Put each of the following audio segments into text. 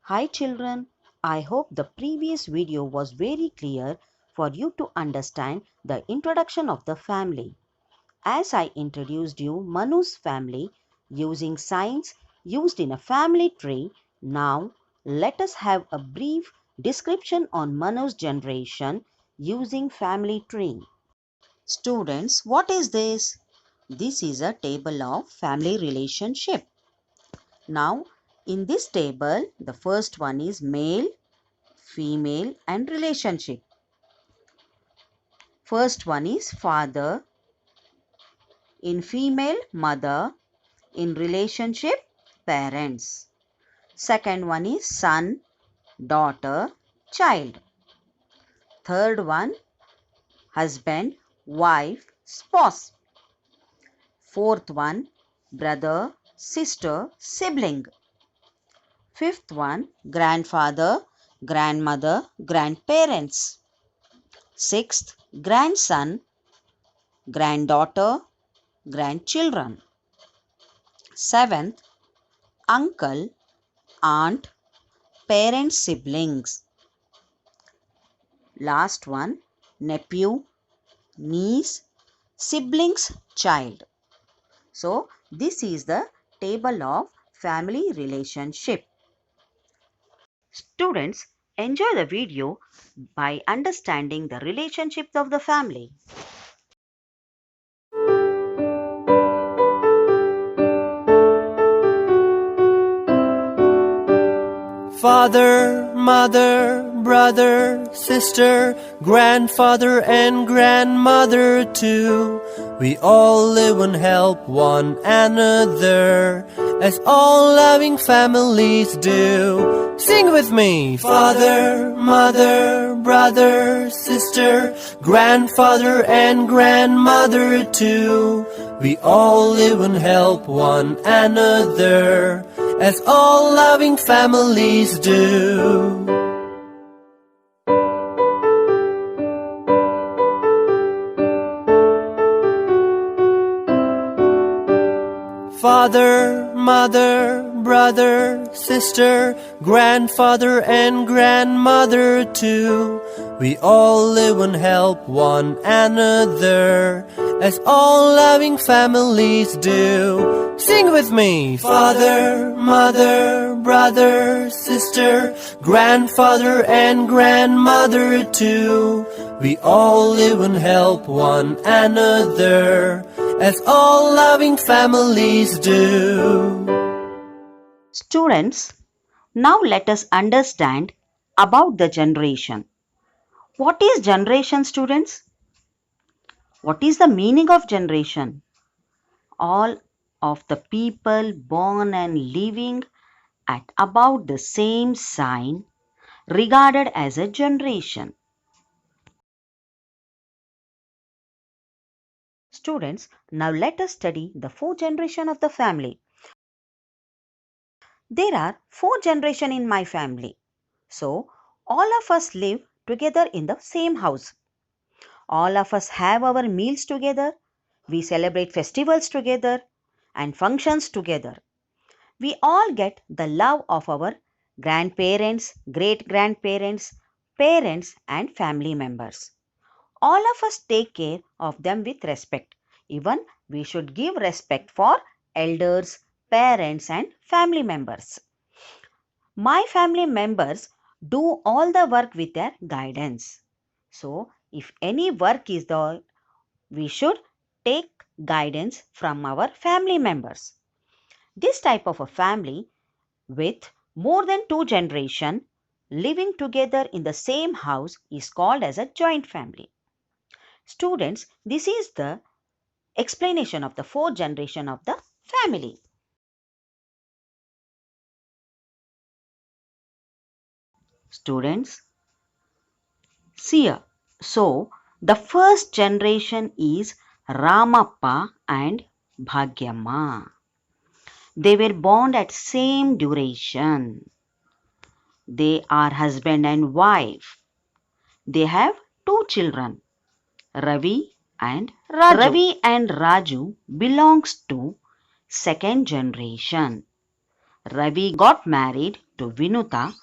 Hi children, I hope the previous video was very clear for you to understand the introduction of the family. As I introduced you Manu's family using signs used in a family tree, now let us have a brief description on Manu's generation using family tree. Students, what is this? This is a table of family relationship. Now, in this table, the first one is male, female and relationship. First one is father, in female mother, in relationship parents. Second one is son, daughter, child. Third one husband, wife, spouse. Fourth one brother, sister, sibling. Fifth one grandfather, grandmother, grandparents. Sixth grandson, granddaughter, grandchildren. Seventh, uncle, aunt, parent siblings. Last one, nephew, niece, siblings, child. So, this is the table of family relationship. Students, enjoy the video by understanding the relationships of the family. Father, mother, brother, sister, grandfather and grandmother too. We all live and help one another, as all loving families do. Sing with me! Father, mother, brother, sister, grandfather and grandmother too. We all live and help one another, as all loving families do. Father, mother, brother, sister, grandfather and grandmother too. We all live and help one another, as all loving families do. Sing with me! Father, mother, brother, sister, grandfather and grandmother too. We all live and help one another, as all loving families do. Students, now let us understand about the generation. What is generation, students? What is the meaning of generation? All of the people born and living at about the same sign regarded as a generation. Students, now let us study the four generations of the family. There are four generations in my family. So, all of us live together in the same house. All of us have our meals together. We celebrate festivals together and functions together. We all get the love of our grandparents, great-grandparents, parents and family members. All of us take care of them with respect. Even we should give respect for elders, parents and family members. My family members do all the work with their guidance. So, if any work is there, we should take guidance from our family members. This type of a family with more than two generations living together in the same house is called as a joint family. Students, this is the explanation of the four generation of the family. Students, see here. So, the first generation is Ramappa and Bhagyamma. They were born at same duration. They are husband and wife. They have two children, Ravi and Raju. Ravi and Raju belongs to second generation. Ravi got married to Vinuta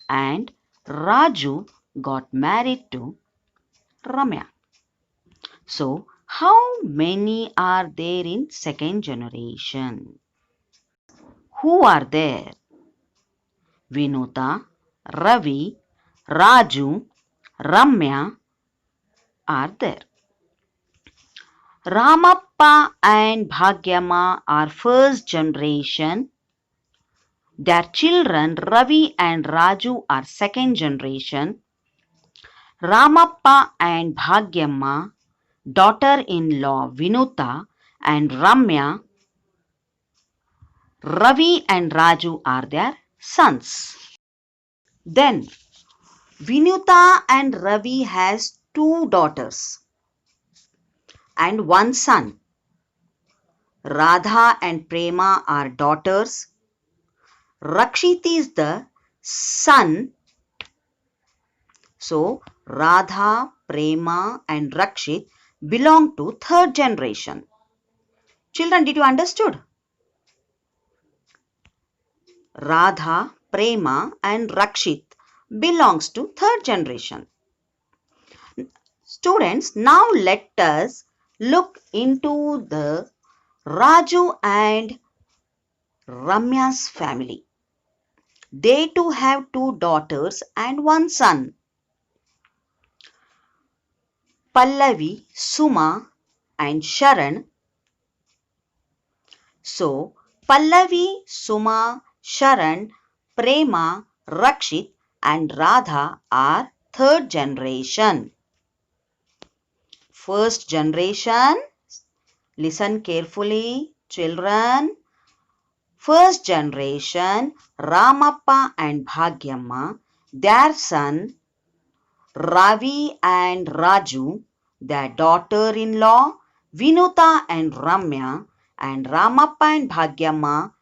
and Raju got married to Ramya. So, how many are there in second generation? Who are there? Vinuta, Ravi, Raju, Ramya are there. Ramappa and Bhagyamma are first generation. Their children Ravi and Raju are second generation. Ramappa and Bhagyamma, daughter-in-law Vinuta and Ramya, Ravi and Raju are their sons. Then Vinuta and Ravi has two daughters and one son. Radha and Prema are daughters. Rakshit is the son. So Radha, Prema and Rakshit belong to third generation. Children, did you understood? Radha, Prema and Rakshit belongs to third generation. Students, now let us look into the Raju and Ramya's family. They too have two daughters and one son. Pallavi, Suma and Sharan. So, Pallavi, Suma, Sharan, Prema, Rakshit and Radha are third generation. First generation, listen carefully, children. First generation, Ramappa and Bhagyamma, their son Ravi and Raju, their daughter-in-law Vinuta and Ramya, and Ramappa and Bhagyamma,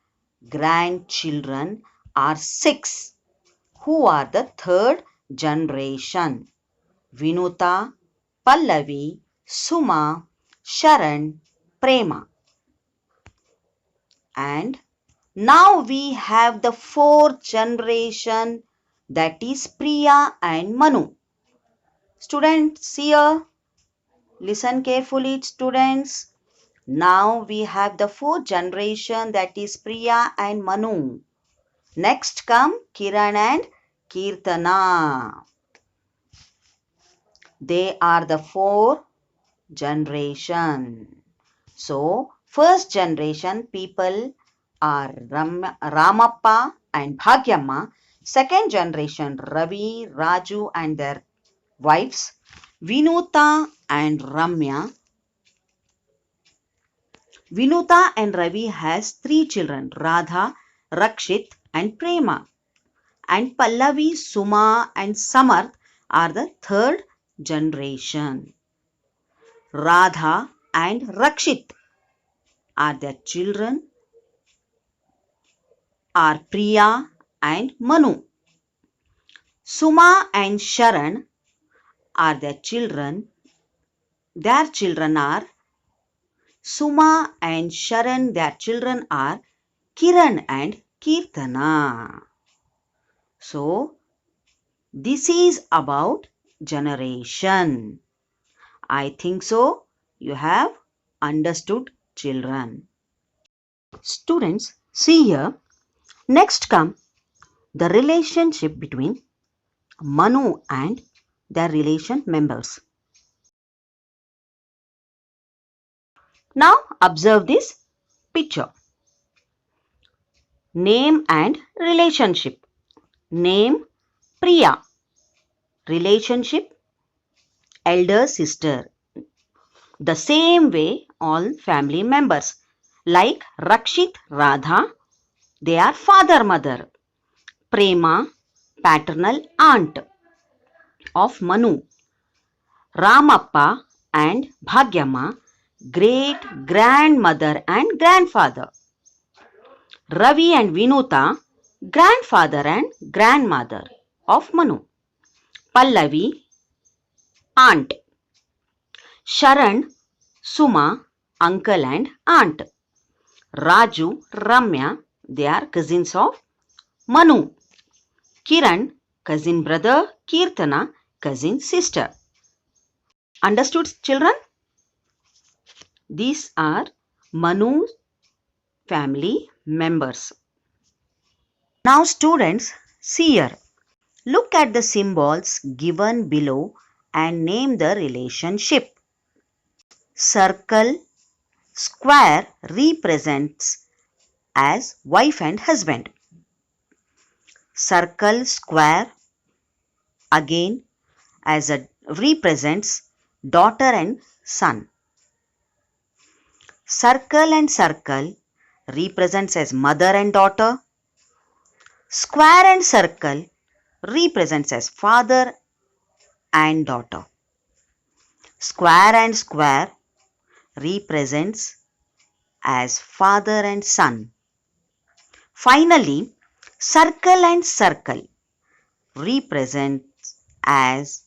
grandchildren are 6, who are the third generation. Vinuta, Pallavi, Suma, Sharan, Prema. And now we have the fourth generation, that is Priya and Manu. Students here, listen carefully students. Now we have the fourth generation, that is Priya and Manu. Next come Kiran and Kirtana. They are the fourth generation. So, first generation people are Ramappa and Bhagyamma. Second generation Ravi, Raju and their wives, Vinuta and Ramya. Vinuta and Ravi has 3 children, Radha, Rakshit and Prema. And Pallavi, Suma and Samarth are the third generation. Radha and Rakshit are their children are Priya and Manu. Suma and Sharan are their children. Their children are Suma and Sharan. Their children are Kiran and Kirtana. So, this is about generation. I think so you have understood, children. Students, see here. Next come the relationship between Manu and their relation members. Now observe this picture. Name and relationship. Name Priya. Relationship elder sister. The same way all family members. Like Rakshit, Radha, they are father mother. Prema, paternal aunt of Manu. Ramappa and Bhagyamma, great grandmother and grandfather. Ravi and Vinuta, grandfather and grandmother of Manu. Pallavi, aunt. Sharan, Suma, uncle and aunt. Raju, Ramya, They are cousins of Manu. Kiran, cousin brother. Kirtana, cousin sister. Understood, children? These are Manu's family members. Now, students, see here. Look at the symbols given below and name the relationship. Circle, square represents as wife and husband. Circle, square again as a represents daughter and son. Circle and circle represents as mother and daughter. Square and circle represents as father and daughter. Square and square represents as father and son. Finally, circle and circle represents as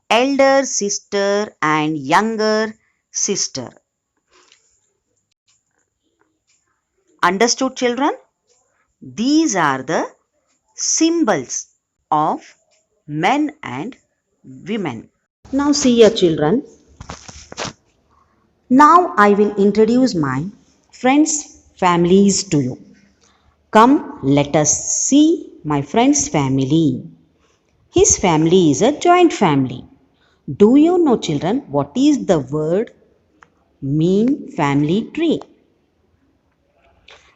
elder sister and younger sister. Understood, children? These are the symbols of men and women. Now, see your children. Now, I will introduce my friends' families to you. Come, let us see my friend's family. His family is a joint family. Do you know, children, what is the word mean family tree?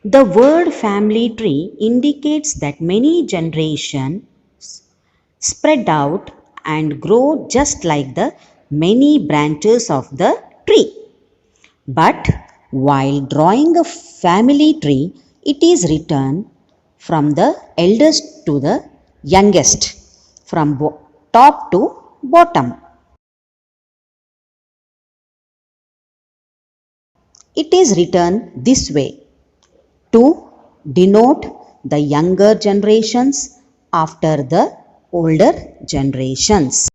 The word family tree indicates that many generations spread out and grow just like the many branches of the tree. But while drawing a family tree, it is written from the eldest to the youngest, from top to bottom. It is written this way to denote the younger generations after the older generations.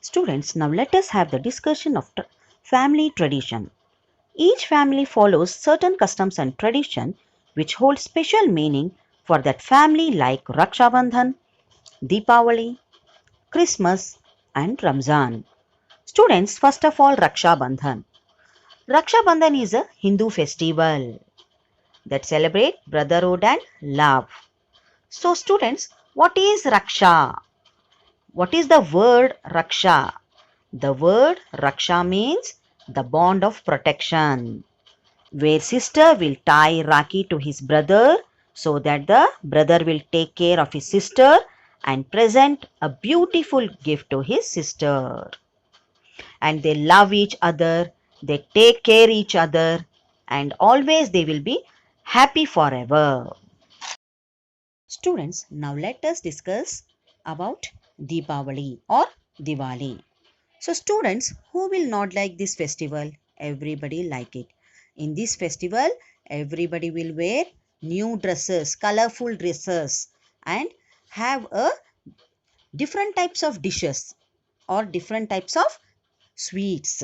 Students, now let us have the discussion of family tradition. Each family follows certain customs and tradition which hold special meaning for that family, like Raksha Bandhan, Deepavali, Christmas and Ramzan. Students, first of all, Raksha Bandhan. Raksha Bandhan is a Hindu festival that celebrate brotherhood and love. So students, what is Raksha? What is the word Raksha? The word Raksha means the bond of protection, where sister will tie Rakhi to his brother so that the brother will take care of his sister and present a beautiful gift to his sister. And they love each other, they take care each other, and always they will be happy forever. Students, now let us discuss about Deepavali or Diwali. So students, who will not like this festival? Everybody like it. In this festival, everybody will wear new dresses, colorful dresses, and have a different types of dishes or different types of sweets.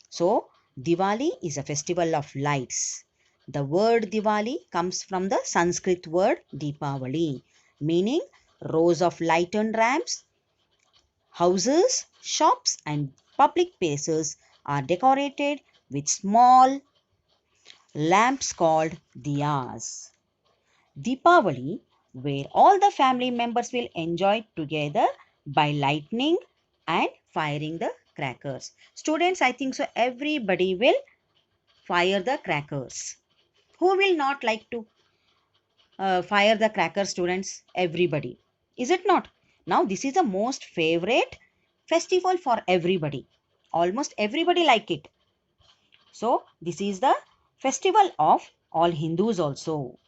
So Diwali is a festival of lights. The word Diwali comes from the Sanskrit word Deepavali, meaning rows of lighted lamps. Houses, shops and public places are decorated with small lamps called diyas. Deepavali, where all the family members will enjoy together by lighting and firing the crackers. Students, I think so everybody will fire the crackers. Who will not like to fire the crackers, students? Everybody. Is it not? Now, this is the most favorite festival for everybody. Almost everybody like it. So, this is the festival of all Hindus also.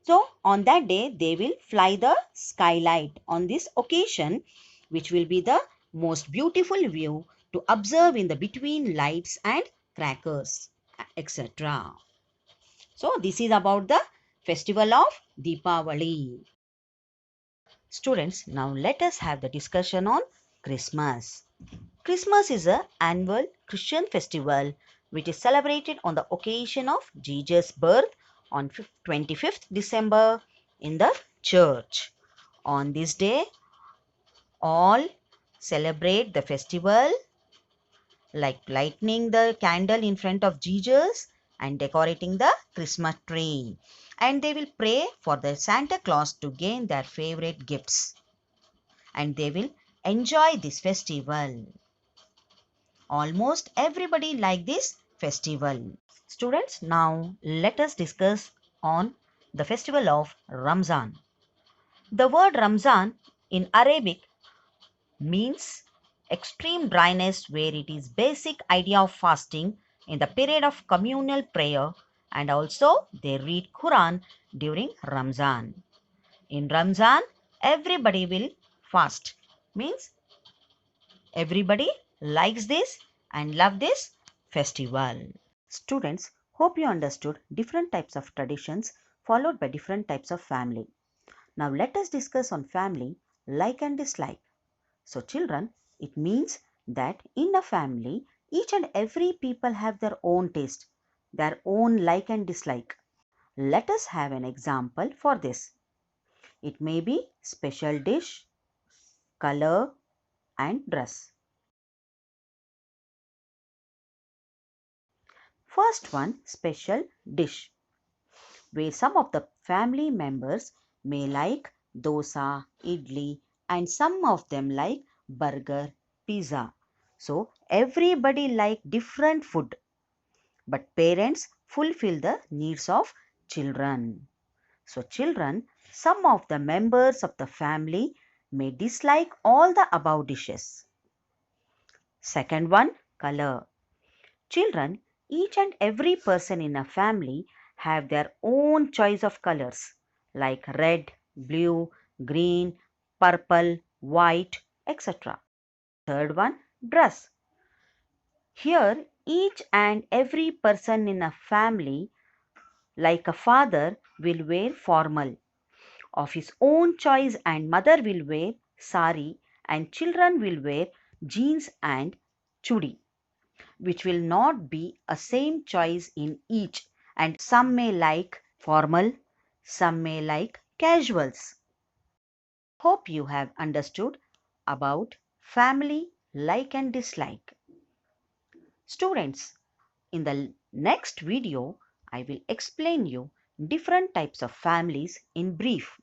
So, on that day, they will fly the skylight on this occasion, which will be the most beautiful view to observe in the between lights and crackers, etc. So, this is about the festival of Deepavali. Students, now let us have the discussion on Christmas. Christmas is an annual Christian festival which is celebrated on the occasion of Jesus' birth on 25th December in the church. On this day, all celebrate the festival like lighting the candle in front of Jesus and decorating the Christmas tree. And they will pray for the Santa Claus to gain their favorite gifts. And they will enjoy this festival. Almost everybody like this festival. Students, now let us discuss on the festival of Ramzan. The word Ramzan in Arabic means extreme dryness, where it is basic idea of fasting in the period of communal prayer, and also they read Quran during Ramzan. In Ramzan, everybody will fast. Means everybody likes this and love this festival. Students, hope you understood different types of traditions followed by different types of family. Now let us discuss on family like and dislike. So children, it means that in a family, each and every people have their own taste, their own like and dislike. Let us have an example for this. It may be special dish, color and dress. First one, special dish, where some of the family members may like dosa, idli, and some of them like burger, pizza. So everybody like different food, but parents fulfill the needs of children. So children, some of the members of the family may dislike all the above dishes. Second one, color. Children, each and every person in a family have their own choice of colors like red, blue, green, purple, white, etc. Third one, dress. Here, each and every person in a family, like a father, will wear formal of his own choice, and mother will wear sari, and children will wear jeans and chudi, which will not be a same choice in each, and some may like formal, some may like casuals. Hope you have understood about family like and dislike. Students, in the next video I will explain you different types of families in brief.